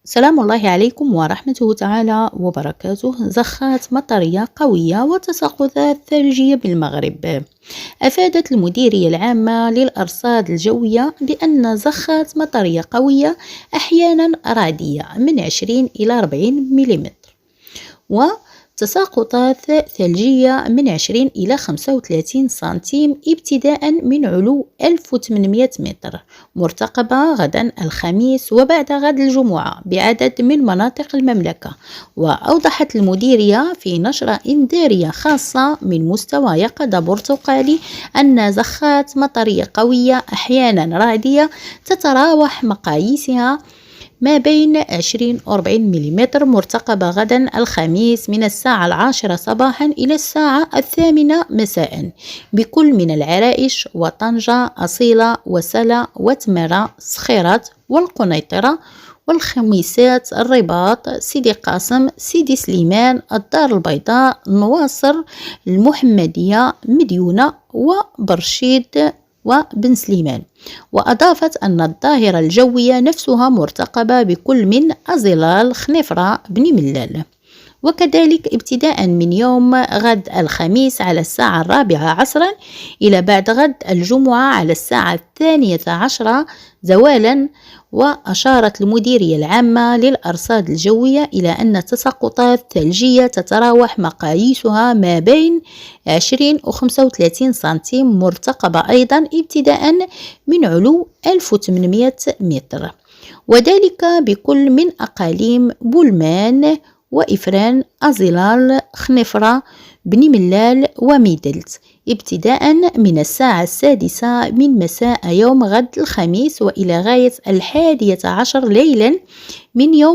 سلام الله عليكم ورحمته تعالى وبركاته. زخات مطرية قوية وتساقطات ثلجية بالمغرب. أفادت المديرية العامة للأرصاد الجوية بأن زخات مطرية قوية أحيانا رعدية من 20 إلى 40 ملم، وتساقطات ثلجية من 20 إلى 35 سنتيم ابتداء من علو 1800 متر، مرتقبة غدا الخميس وبعد غد الجمعة بعدد من مناطق المملكة. وأوضحت المديرية في نشرة إنذارية خاصة من مستوى يقظة برتقالي أن زخات مطرية قوية أحيانا رعدية تتراوح مقاييسها ما بين 20 و 40 ملم، مرتقبة غدا الخميس من الساعة 10 صباحا إلى الساعة 8 مساء بكل من العرائش وطنجة أصيلة وسلا وتمارة صخيرات والقنيطرة والخميسات الرباط سيدي قاسم سيدي سليمان الدار البيضاء نواصر المحمدية مديونة وبرشيد وبن سليمان. وأضافت أن الظاهرة الجوية نفسها مرتقبة بكل من أزلال خنيفرة بن ملال. وكذلك ابتداء من يوم غد الخميس على الساعة 4 عصرا إلى بعد غد الجمعة على الساعة 12 زوالا. وأشارت المديرية العامة للأرصاد الجوية إلى أن تساقطات ثلجية تتراوح مقاييسها ما بين 20 و 35 سنتيم، مرتقبة أيضا ابتداء من علو 1800 متر، وذلك بكل من أقاليم بولمان وإفران أزلال خنفرة بن ملال وميدلت ابتداء من الساعة 6 من مساء يوم غد الخميس وإلى غاية 11 ليلا من يوم